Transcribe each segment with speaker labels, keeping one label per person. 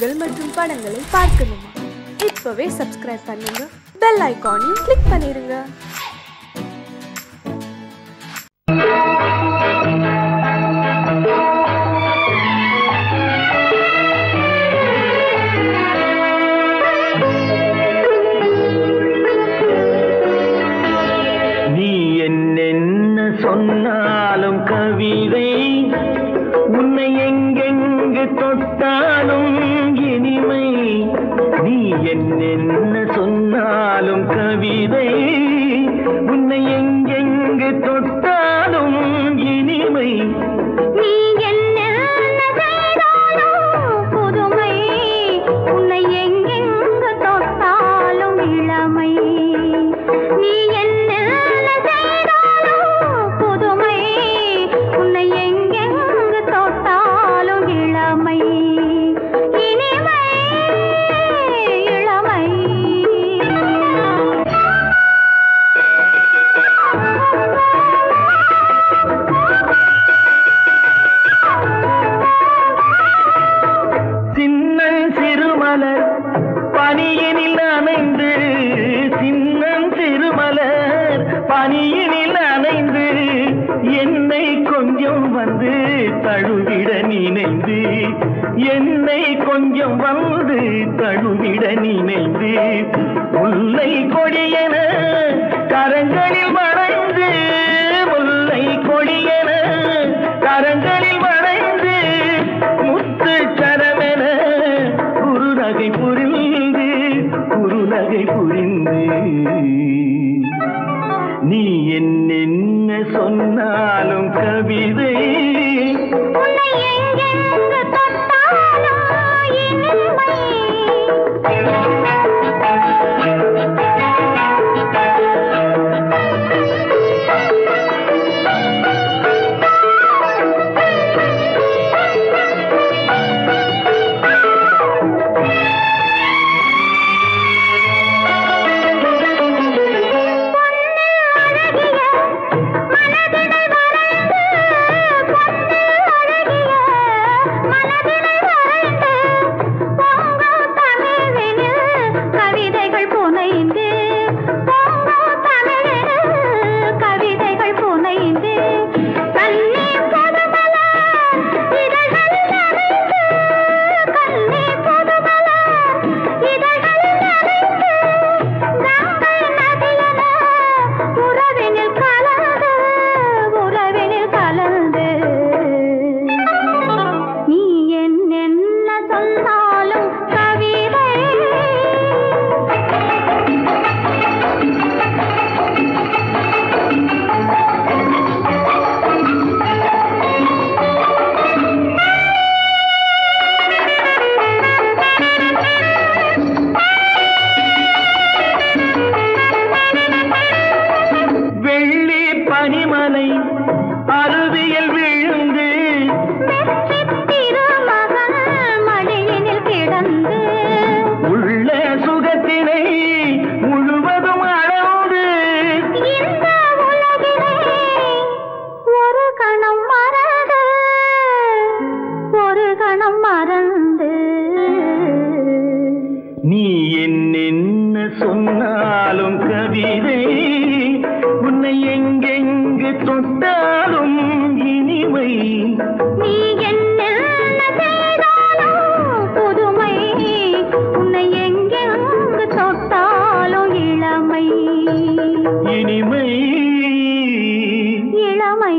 Speaker 1: நிகழ்ச்சிகள் மற்றும் படங்களை பார்க்கணுமா? இப்பவே சப்ஸ்கிரைப் பண்ணுங்க, பெல் ஐகானையும் கிளிக் பண்ணிருங்க.
Speaker 2: சொன்னாலும் கவிதை உன்னை எங்கெங்கு தொட்டாலும் இனிமை. நீ என்ன சொன்னாலும் கவிதை உன்னை எங்கெங்கு தொட்டாலும் இனிமை.
Speaker 3: நீ என்ன புதுமை உன்னை எங்கெங்கு தொட்டாலும் இளமை. நீ என்ன
Speaker 2: பனியினில் அணைந்து என்னை கொஞ்சம் வந்து தழுவிட நினைந்து, என்னை கொஞ்சம் வந்து தழுவிட நினைந்து, முல்லை கொடியென கரங்களில் வளைந்து, முல்லை கொடியென கரங்களில் வளைந்து, முத்து சரமென குறுநகை புரிந்து, குறுநகை புரிந்து. நீ என்ன சொன்னாலும் கவிதை உன்னை எங்கெங்கு தொட்டாலும் இனிமை. பனிமலை அருவியில் விழுந்து மடியினில் கிடந்து உள்ள சுகத்தினை முழுவதும் அளந்து இந்த உலகிலே ஒரு கணம் மறந்து, ஒரு கணம் மறந்து. நீ என்ன சொன்னாலும் கவிதை உன்னை எங்கெங்கு தொட்டாலும் இனிமை. நீ என்ன புதுமை உன்னை எங்கெங்கு தொட்டாலும் இளமை. இனிமை இளமை.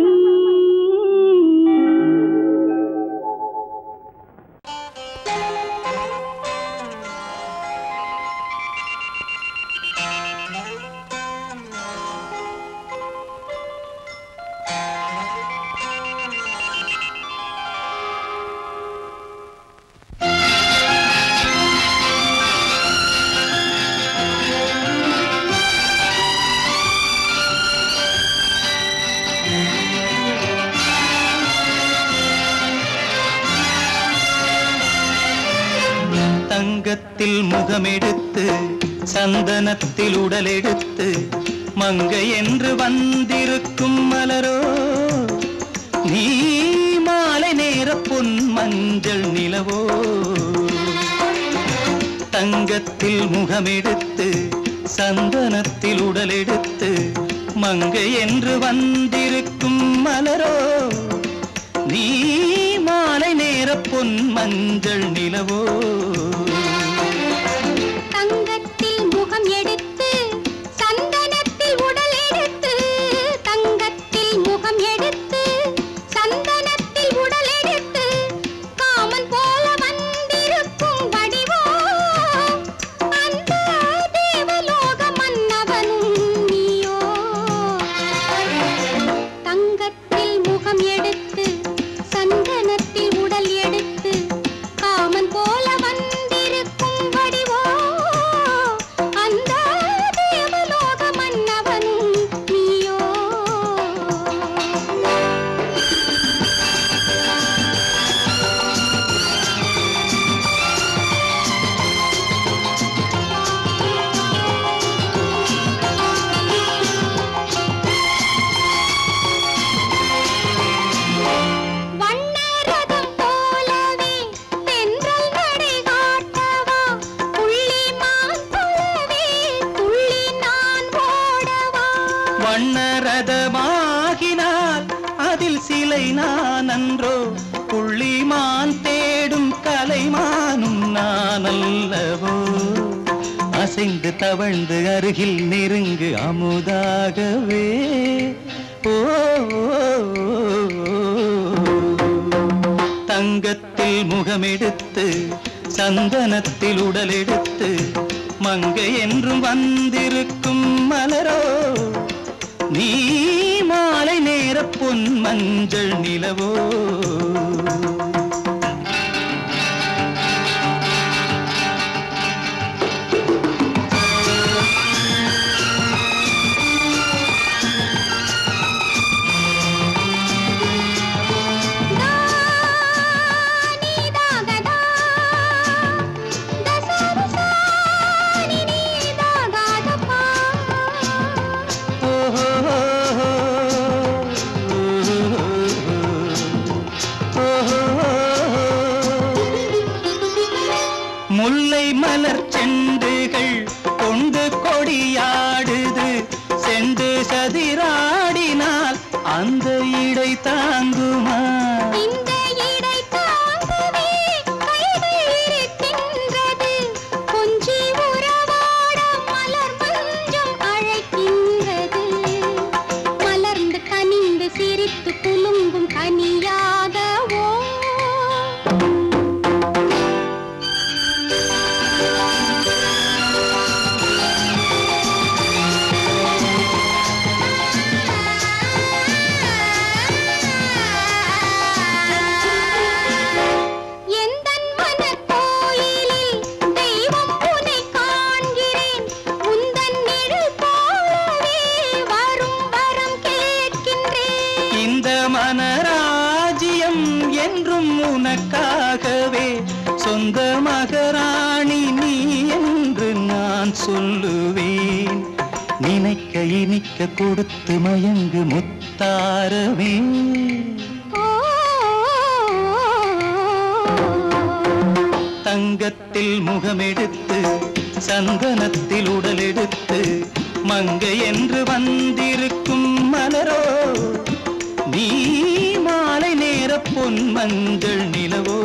Speaker 4: தங்கத்தில் முகமெடுத்து சந்தனத்தில் உடலெடுத்து மங்கை என்று வந்திருக்கும் மலரோ நீ மாலை நேர பொன் மஞ்சள் நிலவோ தங்கத்தில் முகமெடுத்து சந்தனத்தில் உடலெடுத்து மங்கை என்று வந்திருக்கும் மலரோ நீ மாலை நேர பொன் மஞ்சள் நிலவோ
Speaker 3: தங்கத்தில் முகம் எடுத்து சந்தனத்தில் உடல் எடுத்து தங்கத்தில் முகம் எடுத்து சந்தனத்தில் உடல் எடுத்து காமன் போல வந்திருக்கும் வடிவோ அந்த தேவலோக மன்னவனும் நீயோ தங்கத்தில் முகம் எடுத்து சந்தனத்தில் உடல் எடுத்து காமன் போல வந்திருக்கும் வடிவோ அந்த தேவலோக மன்னவனும் நீயோ வண்ணரதம் போலவே தென்றல் நடை காட்டவா புள்ளிமான் போலவே துள்ளி நான் ஓடவா
Speaker 4: வண்ணரதமாகினால் அதில் சிலை நான் அன்றோ புள்ளிமான் தேடும் கலைமானும் நான் அல்லவோ அசைந்து தவழ்ந்து அருகில் நெருங்கு அமுதாகவே ஓ தங்கத்தில் முகமெடுத்து சந்தனத்தில் உடலெடுத்து மங்கை என்றும் வந்திருக்கும் மலரோ நீ மாலை நேர பொன் மஞ்சள் நிலவோ முல்லை மலர் செண்டுகள் கொண்டு கொடியாடுது செண்டு சதிராடினால் அந்த இடை தாங்குமா
Speaker 3: இந்த இடை தாங்கவே கைகள் இருக்கின்றது கொஞ்சி உறவாட மலர் மஞ்சம் அழைக்கின்றது மலர்ந்து கனிந்து சிரித்து குலுங்கும் கனியாகவோ எந்தன் மனக்கோயிலில் தெய்வம் உன்னை காண்கிறேன் உந்தன் நிழல் போலவே வரும் வரம் கேட்கின்றேன்
Speaker 4: இந்த மனராஜ்யம் என்றும் உனக்காகவே சொந்த மகராணி நீ என்று நான் சொல்லுவேன் நினைக்க இனிக்க கொடுத்து மயங்கு முத்தாரவே தங்கத்தில் முகமெடுத்து சந்தனத்தில் உடலெடுத்து மங்கை என்று வந்திருக்கும் மலரோ நீ மாலை நேர பொன் மஞ்சள் நிலவோ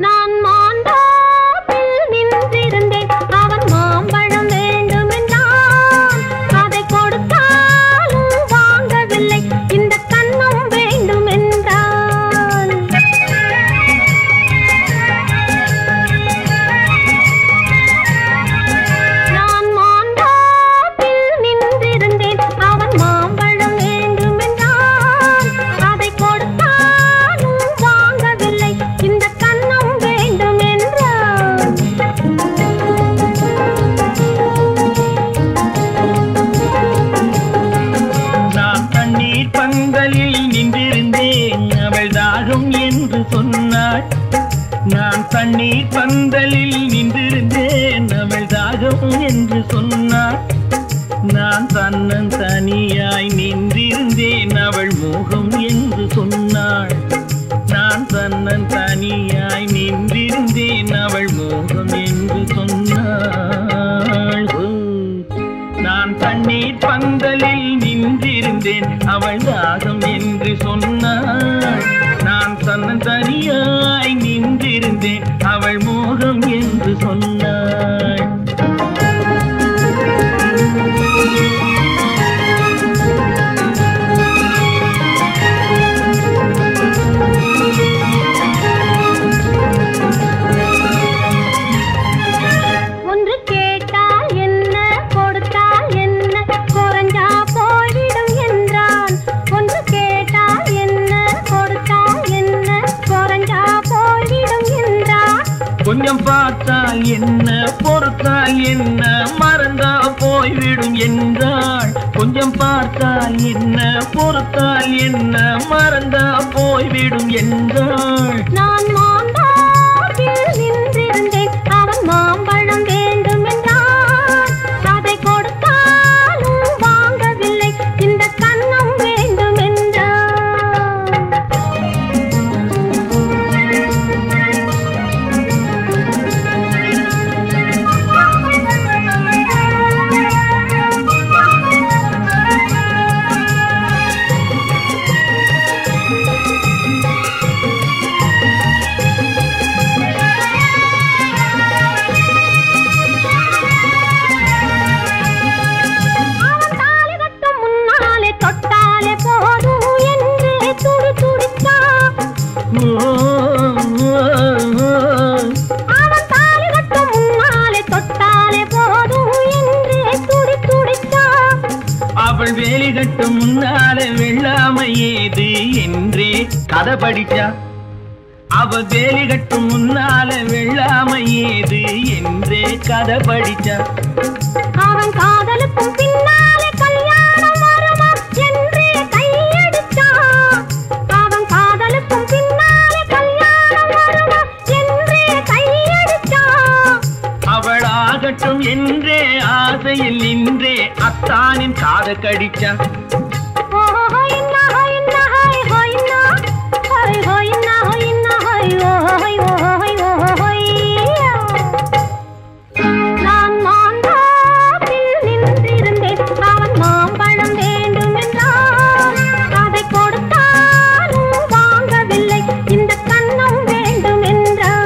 Speaker 3: நான் மாண்டாப்பில் நின்றிருந்தேன் அவன் மாம்பழம் வேண்டுமென்ற
Speaker 2: சொன்னாள். நான் தண்ணீர் பந்தலில் நின்றிருந்தேன் அவள் தாகம் என்று சொன்னாள். நான் தன்னன் தனியாய் நின்றிருந்தேன் அவள் மோகம் என்று சொன்னாள். நான் தன்னன் தனியாய் நின்றிருந்தேன் அவள் மோகம் என்று சொன்னாள். நான் தண்ணீர் பந்தலில் நின்றிருந்தேன் அவள் தாகம் என்று சொன்னாள். நான் தன்னன் தனியாய் நின்றிருந்தேன் அவள் மோகம் என்று சொன்னாள். கொஞ்சம் பார்த்தால் என்ன பொறுத்தால் என்ன மறந்தா போய்விடும் என்றாள். கொஞ்சம் பார்த்தால் என்ன பொறுத்தால் என்ன மறந்தா போய்விடும் என்றாள்.
Speaker 3: நான் மாம்பழத்தில் நின்றிருந்தேன் அவன் மாம்பழம் வேண்டும் என்றான். அதை கொடுத்தாலும் வாங்கவில்லை இந்த கன்னம் வேண்டும் என்றான்.
Speaker 2: அவள் வேலி கட்டும் முன்னாலே வெள்ளாமை ஏது என்றே கதை படிச்சா. அவள் வேலி கட்டும் முன்னாலே வெள்ளாமை ஏது என்றே கதை படிச்சா.
Speaker 3: அவன் காதலுக்கும் பின்னாலே கல்யாணம் வருமா என்றே கையடிச்சான். அவன் காதலுக்கும் பின்னாலே கல்யாணம் வருமா என்றே கையடிச்சான்.
Speaker 2: அவள் ஆகட்டும் என்றே ஆசையில் நின்றே அத்தானின் காதை கடிச்சா.
Speaker 3: நான் மாம்பழத்தில் நின்றிருந்தேன் அவன் மாம்பழம் வேண்டும் என்றான். அதை கொடுத்தாலும் வாங்கவில்லை இந்த கன்னம் வேண்டும் என்றான்.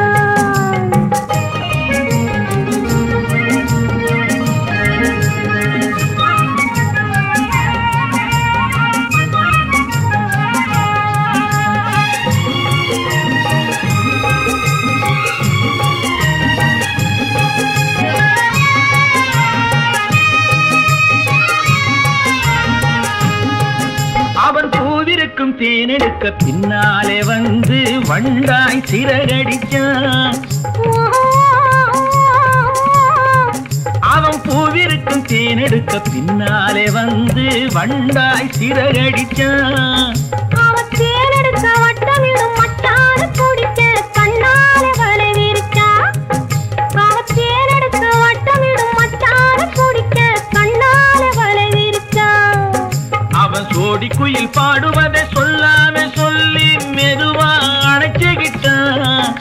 Speaker 2: அவன் பூவிருக்கும் தேனெடுக்க பின்னாலே வந்து வண்டாய் சிறகடிச்சான். அவன் பூவிருக்கும் தேனெடுக்க பின்னாலே வந்து வண்டாய் சிறகடிச்சான்.
Speaker 3: அவன் தேனெடுக்க வட்டமிடும் மச்சான குடிக்க கண்ணாலே வலை விரிச்சா. அவன் தேனெடுக்க வட்டமிடும் மச்சான குடிக்க கண்ணாலே வலை விரிச்சா.
Speaker 2: அவன் சோடி குயில் பாடுவதை சொல்லாம சொல்லி மெதுவா அணைச்சுக்கிட்டான்.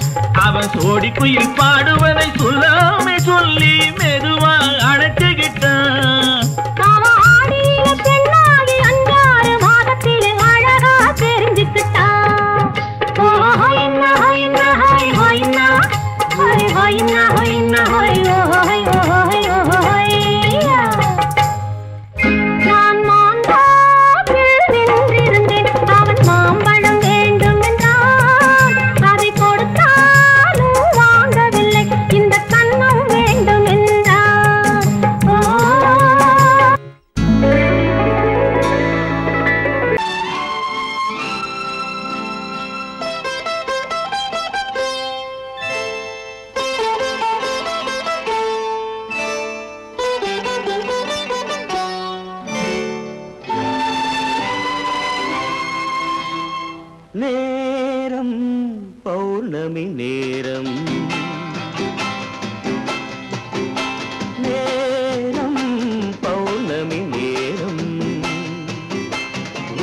Speaker 2: அவன் சோடி குயில் பாடுவதை சொல்லாம சொல்லி மெதுவா அணைச்சுக்கிட்டான்.
Speaker 3: அவன் ஆடியில பெண்ணாகி 5-6 மாதத்திலே அழகா தெரிஞ்சுக்கிட்டான். ஹொய்னா ஹொய்னா ஹொய் ஹொய்னா ஹொய் ஹொய்னா ஹொய்னா ஹொய் ஹொய் ஹொய் ஹொய்யா. நான் மாம்பழத்தில் நின்றிருந்தேன் அவன் மாம்பழம் வேண்டும் என்றான். அதை கொடுத்தாலும் வாங்கவில்லை இந்த கன்னம் வேண்டும் என்றான்.
Speaker 4: பௌர்ணமி நேரம் நேரம் பௌர்ணமி நேரம்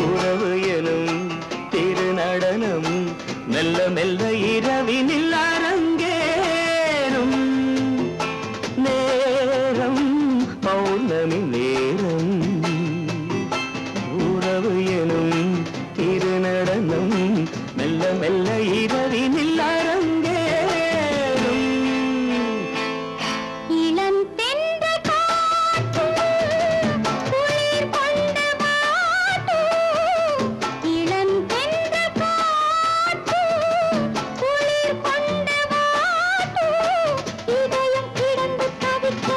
Speaker 4: உறவு எனும் திருநடனம் மெல்ல மெல்ல இரவினில் அரங்கேறும் நேரம் பௌர்ணமி நேரம் உறவு எனும் திருநடனம் மெல்ல மெல்ல இரவினில் அரங்கேறும்
Speaker 3: இளம் தென்றல் காற்றும் குளிர் கொண்டு வாட்டும் இளம் தென்றல் காற்றும் குளிர் கொண்டு வாட்டும் இதயம் கிடந்து தவிக்க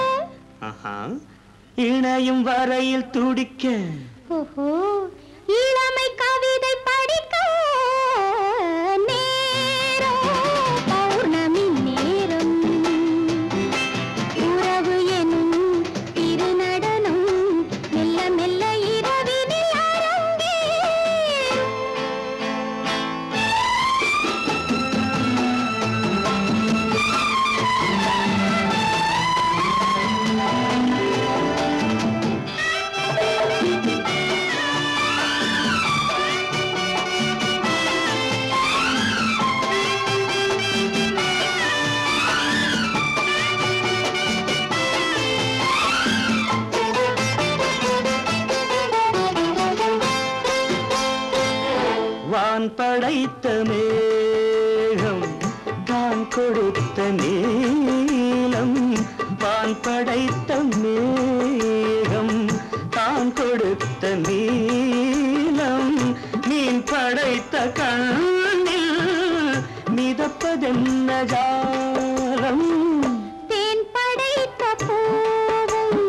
Speaker 4: இணையும் வரையில் துடிக்க
Speaker 3: ஓஹோ இளமை கவிதை படிக்க நேரம் பௌர்ணமி நேரம் உறவு எனும் திருநடனம் மெல்ல மெல்ல இரவினில் அரங்கேறும்
Speaker 4: வான் படைத்த மேகம் தான் கொடுத்த நீலம் வான் படைத்த மேகம் தான் கொடுத்த நீலம் மீன் படைத்த கண்ணில் மிதப்பதென்ன ஜாலம்
Speaker 3: தேன் படைத்த பூவும்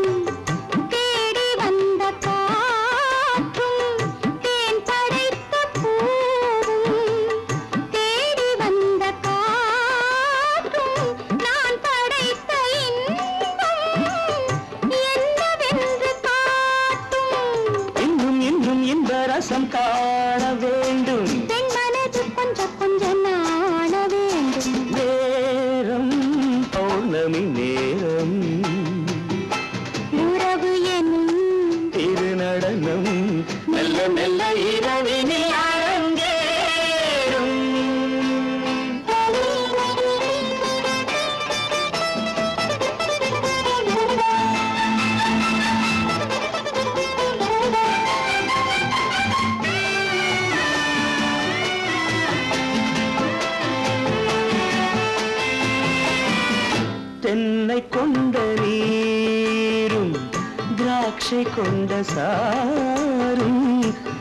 Speaker 3: தேடி வந்த காற்றும் தேன் படைத்த பூவும் தேடி வந்த காற்றும் நான் படைத்த இன்பம் என்னவென்று காட்டும்
Speaker 4: இன்னும் இன்னும் இந்த ரசம் காண வேண்டும்
Speaker 3: பெண் மனது கொஞ்சம் கொஞ்சம் நாண வேண்டும்
Speaker 4: நேரம் பௌர்ணமி நேரம்
Speaker 3: உறவு எனும்
Speaker 4: திருநடனம் மெல்ல மெல்ல இரவினில் அரங்கேறும் தென்னை கொண்ட நீரும் திராட்சை கொண்ட சாரும்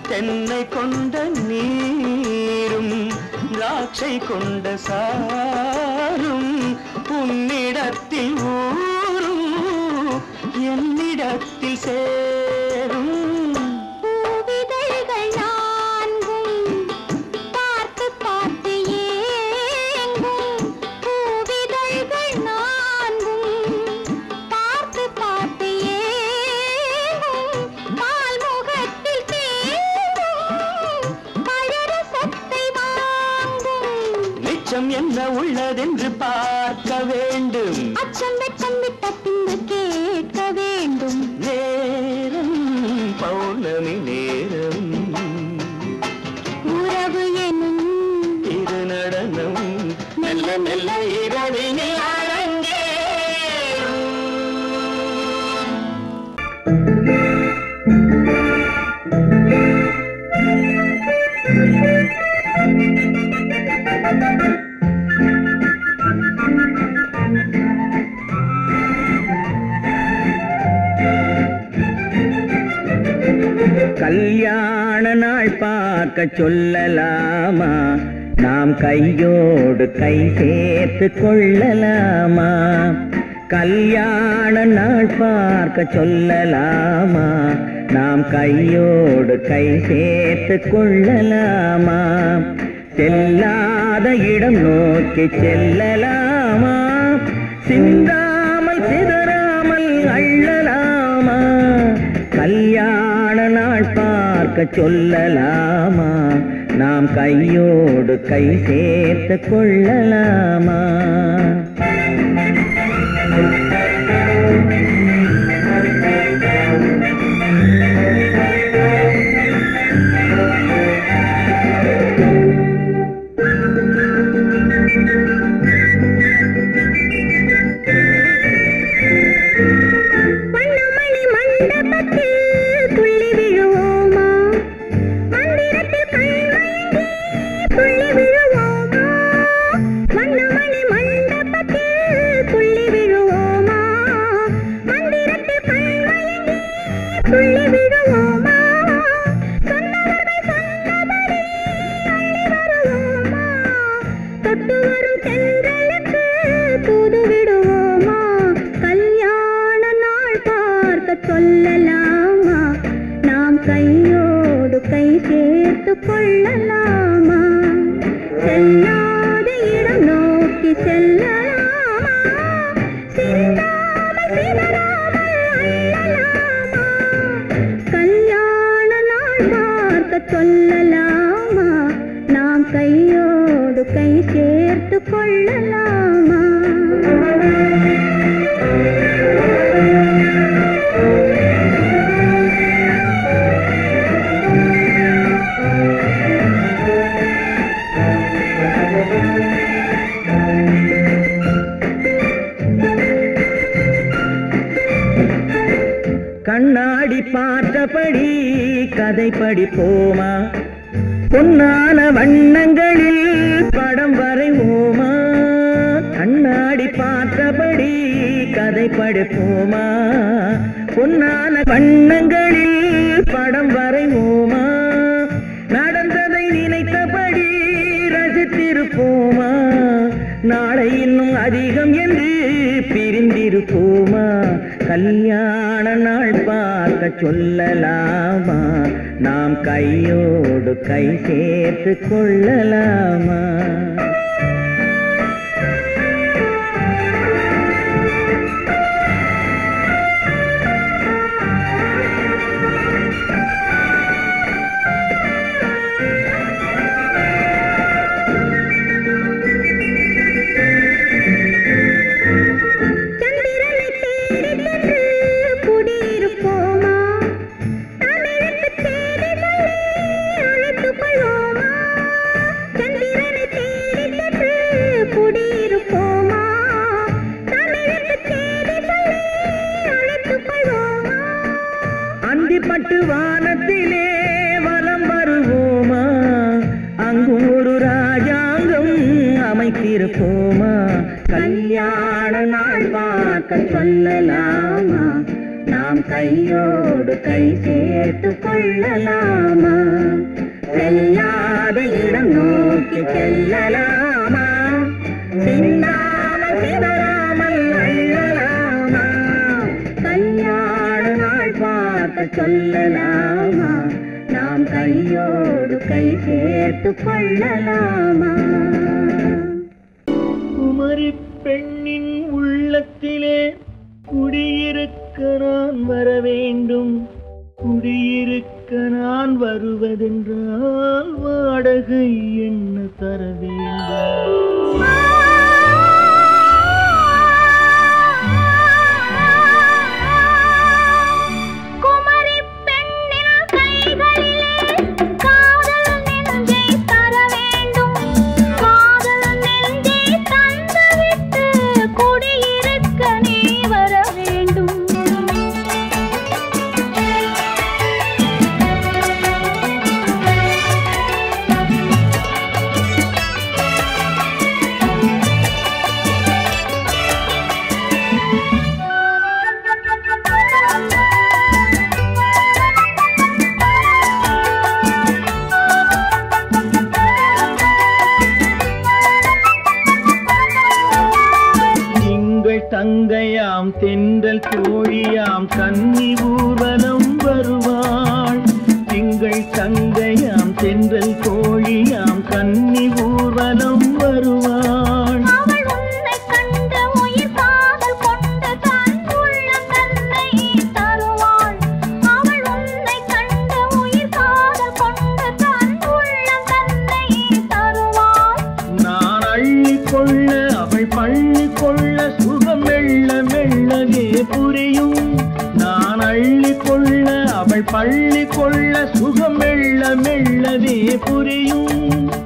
Speaker 4: தென்னை கொண்ட நீரும் திராட்சை கொண்ட சாரும் உன்னிடத்தில் ஊரும் என்னிடத்தில் சேரும்
Speaker 3: பூவிதழ்கள் நான்கும் பார்த்து பார்த்து ஏங்கும் பூவிதழ்கள் நான்கும் பார்த்து பார்த்து ஏங்கும் பால்முகத்தில் தேங்கும் பழரசத்தை வாங்கும்
Speaker 4: நிச்சம் என்ன உள்ளதென்று பார்க்க வேண்டும்
Speaker 3: அச்சம் வெச்சம் விட்ட பின்பு கேட்க வேண்டும்
Speaker 4: நேரம் பௌர்ணமி நேரம்
Speaker 3: உறவு எனும்
Speaker 4: திருநடனம் மெல்ல மெல்ல இரவினில் அரங்கேறும்
Speaker 2: கல்யாண நாள் பார்க்க சொல்லலாமா நாம் கையோடு கை சேர்த்து கொள்ளலாமா கல்யாண நாள் பார்க்க சொல்லலாமா நாம் கையோடு கை சேர்த்து கொள்ளலாமா செல்லாத இடம் நோக்கி செல்லலாமா சிந்தாமல் சிதறாமல் அள்ளலாமா கல்யாண நாள் பார்க்க சொல்லலாமா
Speaker 5: நாம் கையோடு கை சேர்த்து கொள்ளலாமா? கண்ணாடி பார்த்தபடி கதை படிப்போமா? பொன்னான வண்ணங்களில் படம் வரைவோமா? கண்ணாடி பார்த்தபடி கதை படிப்போமா? பொன்னான வண்ணங்களில் படம் வரைவோமா? நடந்ததை நினைத்தபடி ரசித்திருப்போமா? நாளை இன்னும் அதிகம் என்று பிரிந்திருப்போமா? கல்யாண நாள் பார்க்க சொல்லலாமா? நாம் கையோடு கை சேர்த்து கொள்ளலாமா? அந்திப்பட்டு வானத்திலே வலம் வருவோமா? அங்கு ஒரு ராஜாங்கம் அமைத்திருப்போமா? கல்யாண நாள் பார்க்க சொல்லலாமா? நாம் கையோடு கை சேர்த்து கொள்ளலாமா? செல்லாத இடம் நோக்கி செல்லலாமா? சிந்தாமல் சிதறாமல் அள்ளலாமா? கல்யாண நாள் பார்க்க சொல்லலாமா? நாம் கையோடு கை சேர்த்து கொள்ளலாமா?
Speaker 2: குமரி பெண்ணின் உள்ளத்திலே குடியிருக்க நான் வர வேண்டும். குடியிருக்க நான் வருவதென்றால் வாடகை என்ன தர வேண்டும்? தங்கையாம் தென்றல் தோழியாம் கன்னி ஊர்வலம் வருவாள். திங்கள் தங்கையாம் தென்றல் தோழியாம் கன்னி ஊர்வலம் வருவாள். அவள் பள்ளி கொள்ள சுகம் மெல்ல மெல்லவே புரியும்.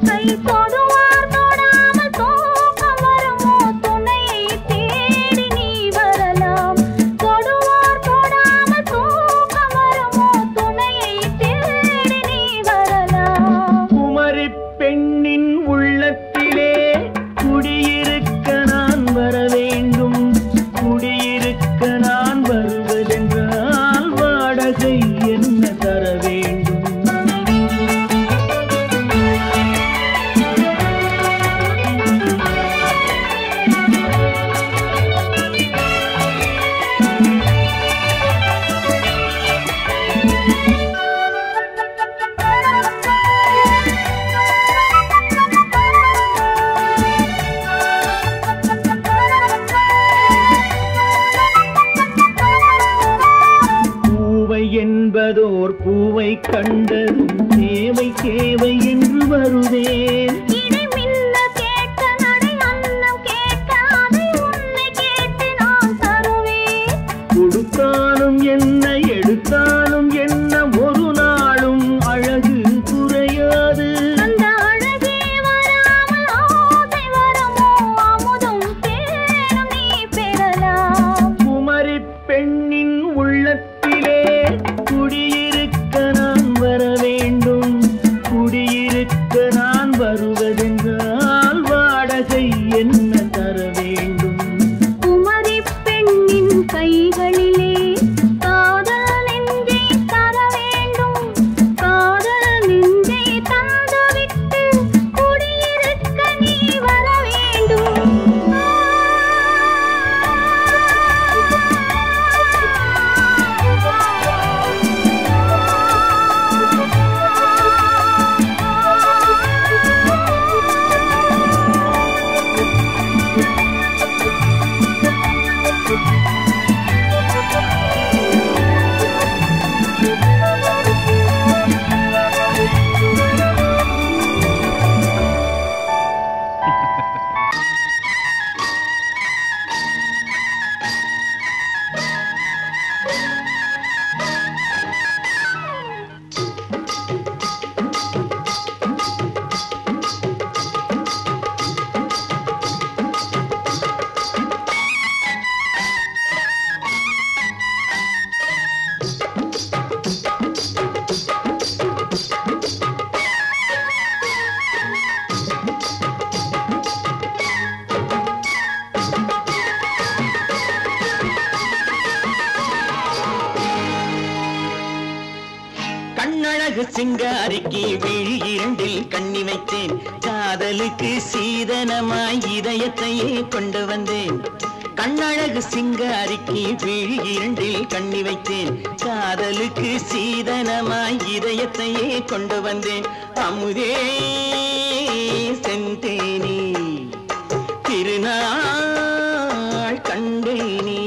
Speaker 5: கை தொடுவார் தொடாமல் தூக்கம் வருமோ துணையை தேடி நீ வரலாம். தொடுவார் தொடாமல் தூக்கம் வருமோ துணையை தேடி நீ வரலாம்.
Speaker 2: குமரி பெண்ணின் உள்ளத்திலே குடியிருக்க நான் வர வேண்டும். குடியிருக்க நான் வருவதென்றால் வாடகை என்ன தர வேண்டும்? என்பதோர் பூவை கண்டதும் தேவை தேவை என்று வருவேன்.
Speaker 5: இடை மின்ன கேட்க நடை அன்னம் கேட்க அதை உன்னை கேட்டு நான் தருவேன்.
Speaker 2: கொடுத்தாலும் என்ன எடுத்தாலும் என்ன ஒரு நாளும் அழகு குறையாது.
Speaker 5: அந்த அழகே வராமல் ஆசை வருமோ அமுதும் தேனும் நீ பெறலாம்.
Speaker 2: குமரி பெண்ணின் உள்ளத்திலே குடியிருக்க நான் வர வேண்டும். குடியிருக்க நான் வருவதென்றால் வாடகை என்ன தர வேண்டும்?
Speaker 5: குமரி பெண்ணின் கைகளிலே காதல் நெஞ்சை தர வேண்டும். காதல் நெஞ்சை தந்துவிட்டு குடியிருக்க நீ வர வேண்டும்.
Speaker 4: கண்ணழகு சிங்காரிக்கு விழி இரண்டில் கண்ணி வைத்தேன். காதலுக்கு சீதனமாய் இதயத்தையே கொண்டு வந்தேன். கண்ணழகு சிங்காரிக்கு விழி இரண்டில் கண்ணி வைத்தேன். காதலுக்கு சீதனமாய் இதயத்தையே கொண்டு வந்தேன். அமுதே செந்தேனே திருநாள் கண்டேனே.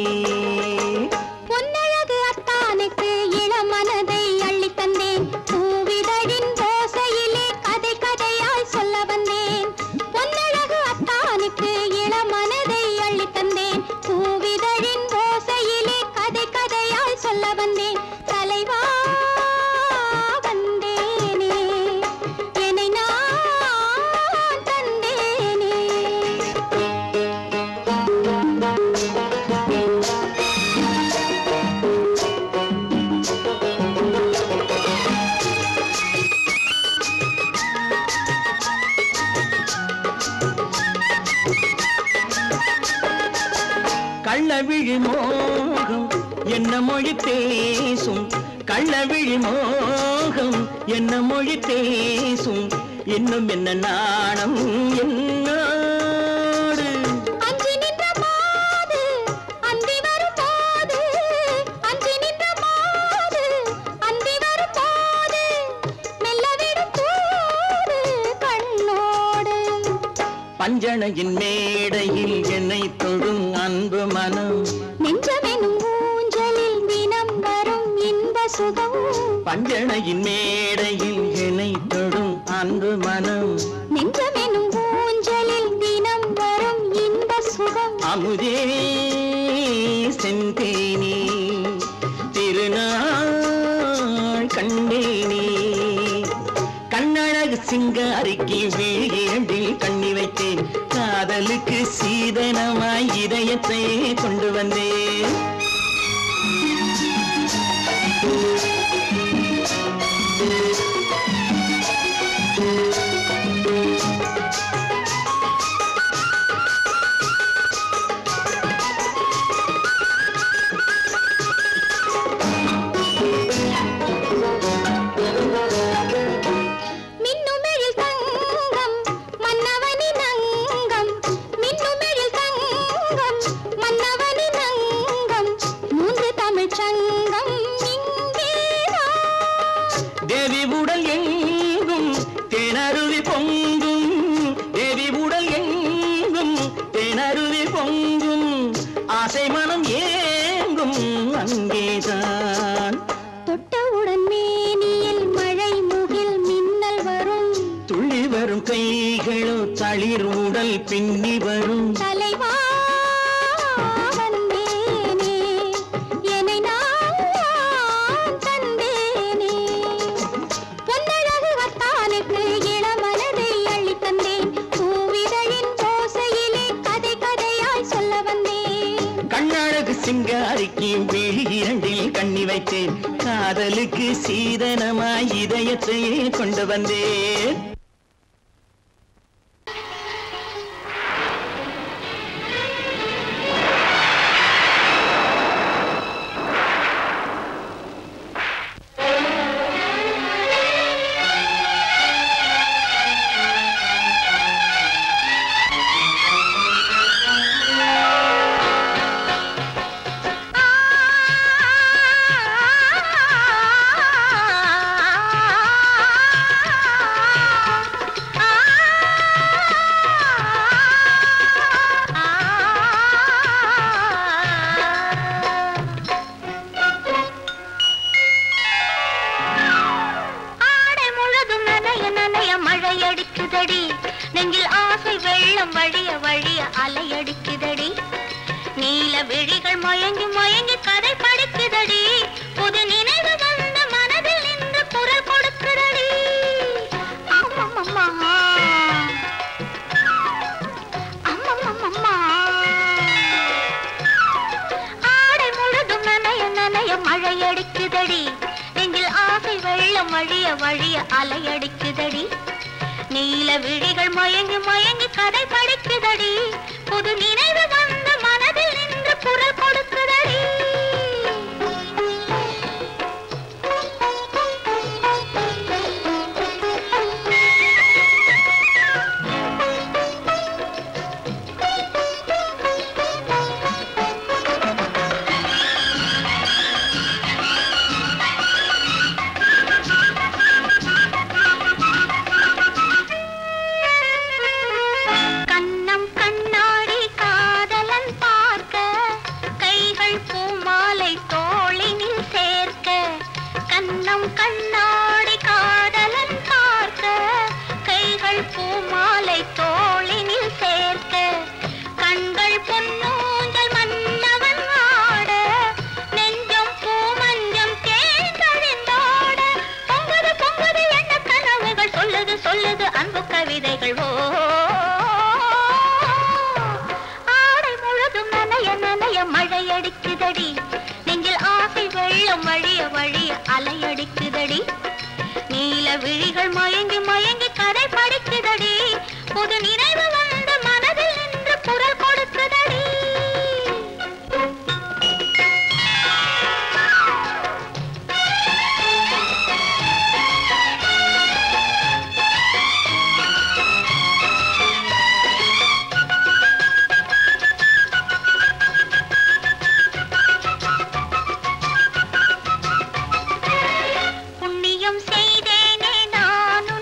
Speaker 5: பொன்னழகு அத்தானுக்கு இளமனதை அள்ளி தந்தேன். பூவிதழின் ஓசையிலே கதை கதையாய் சொல்ல வந்தேன். பொன்னழகு அத்தானுக்கு இளமனதை அள்ளி தந்தேன். பூவிதழின் ஓசையிலே கதை கதையாய் சொல்ல வந்தேன். தலைவா வந்தேனே என்னை நான் தந்தேனே.
Speaker 4: கள்ளவிழி மோகம் என்ன மொழி பேசும். கள்ளவிழி மோகம் என்ன மொழி பேசும். இன்னும் என்ன நாணம் என்னோடு.
Speaker 5: அஞ்சி நின்ற மாது அந்தி வரும் போது. அஞ்சி நின்ற மாது அந்தி வரும் போது. மெல்ல விடும் போது கண்ணோடு.
Speaker 4: பஞ்சணையின் மேடையில் என்னை தொடும் அன்பு மனம்.
Speaker 5: நெஞ்சமெனும் ஊஞ்சலில் தினம் வரும் இன்ப சுகம்.
Speaker 4: பஞ்சணையின் மேடையில் என்னை தொடும் அன்பு மனம்.
Speaker 5: நெஞ்சமெனும் ஊஞ்சலில் தினம் வரும் இன்ப சுகம்.
Speaker 4: அமுதே செந்தேனே திருநாள்
Speaker 2: சிங்காரிக்கு வீழிரண்டில் கண்ணி வைத்தேன் காதலுக்கு சீதனமாய் இதயத்தை கொண்டு வந்தேன் பின்னி வரும்
Speaker 5: தலைவா வந்தேனே என்னை நான் தந்தேனே பொன்னழகு வத்தானுக்கு இளமனதை அள்ளி தந்தேன் பூவிதழின் ஓசையிலே கதை கதையாய் சொல்ல வந்தேன்
Speaker 2: கண்ணழகு சிங்காரிக்கு வீழிரண்டில் கண்ணி வைத்தேன் காதலுக்கு சீதனமாய் இதயத்தையே கொண்டு வந்தேன்
Speaker 5: புண்ணியம் செய்தேனே நானும்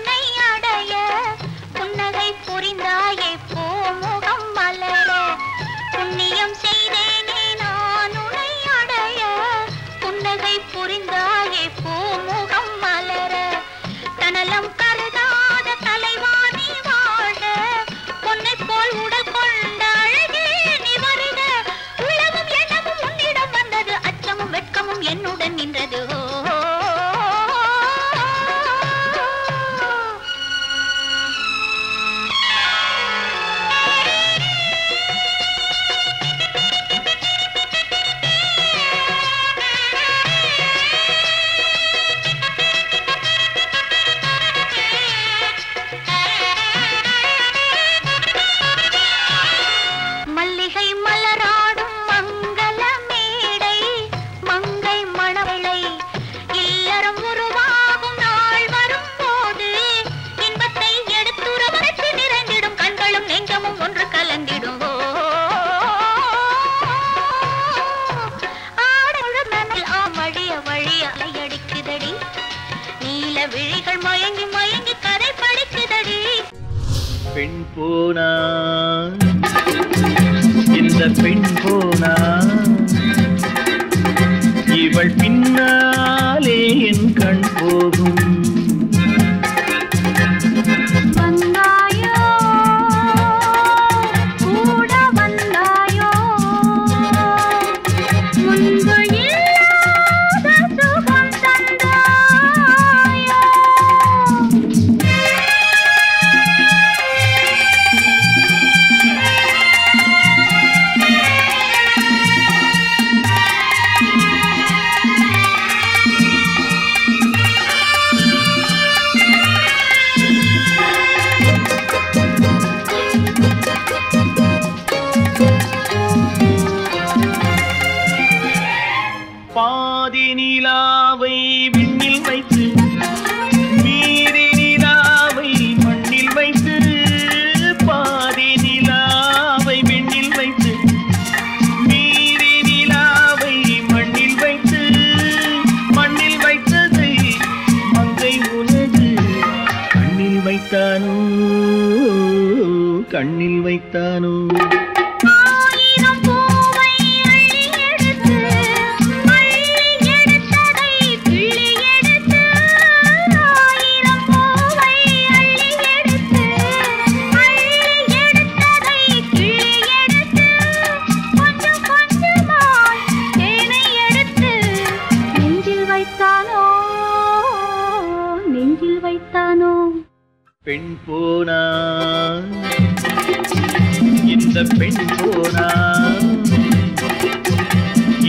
Speaker 5: நீல விழிகள் மயங்கி மயங்கி கதை படிக்குதடி
Speaker 2: பெண் போனா இந்த பெண் போனா இவள் பின்னாலே என் கண் போகும்
Speaker 5: வந்தாயோ கூட வந்தாயோ முன்பு இல்லாத சுகம் தந்தாயோ
Speaker 2: பாதி நிலாவை விண்ணில் வைத்து மீறி நிலாவை மண்ணில் வைத்து பாதி நிலாவை விண்ணில் வைத்து மீறி நிலாவை மண்ணில் வைத்து மண்ணில் வைத்ததை மங்கை உனது கண்ணில் வைத்தானோ கண்ணில் வைத்தானோ
Speaker 5: ஆயிரம் பூவை அள்ளி எடுத்து அள்ளி எடுத்ததை கிள்ளி எடுத்து ஆயிரம் பூவை அள்ளி எடுத்து அள்ளி எடுத்ததை கிள்ளி எடுத்து கொஞ்சம் கொஞ்சமாய் தேனை எடுத்து நெஞ்சில் வைத்தானோ நெஞ்சில் வைத்தானோ
Speaker 2: பெண் போனா இந்த பெண் போனா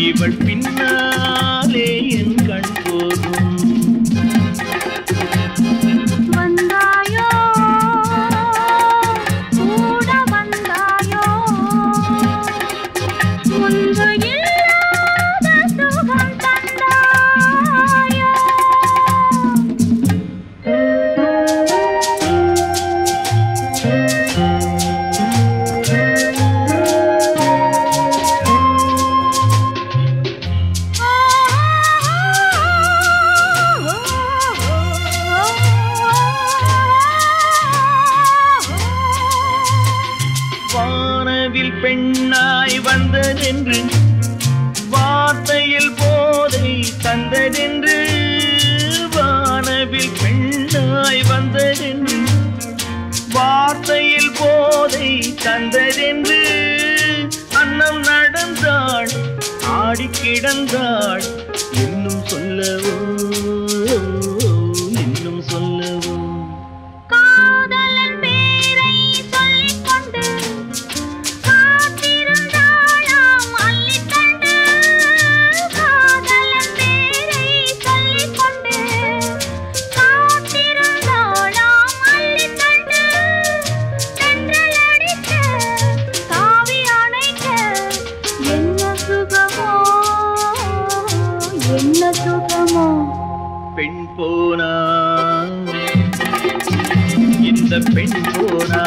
Speaker 2: இவள் பின்னாலே என் கண் போகும்
Speaker 5: வந்தாயோ கூட வந்தாயோ முன்பு இல்லாத சுகம் தந்தாயோ
Speaker 2: வானவில் பெண்ணாய் வந்ததென்று வார்த்தையில் போதை தந்ததென்று வானவில் பெண்ணாய் வந்ததென்று வார்த்தையில் போதை தந்ததென்று அன்னம் நடந்தாள் ஆடி கிடந்தாள் இன்னும் சொல்லவோ இன்னும் சொல்லவோ
Speaker 5: காதலன் பேரை சொல்லிக் கொண்டு காத்திருந்தாளாம் அள்ளித்தண்டு காதலன் பேரை சொல்லிக் கொண்டு காத்திருந்தாளாம் அள்ளித்தண்டு தென்றல் அடிக்க தாவி அணைக்க என்ன சுகமோ என்ன சுகமோ
Speaker 2: பெண் போனா இந்த பெண் போனா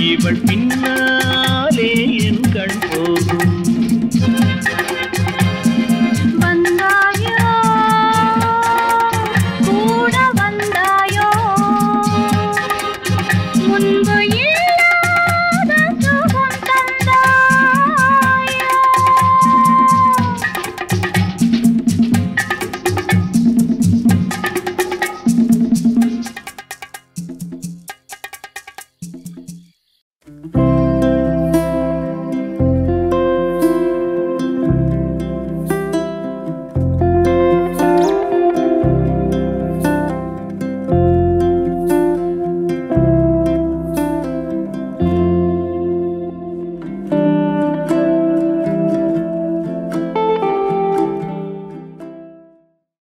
Speaker 2: இவள் பின்னா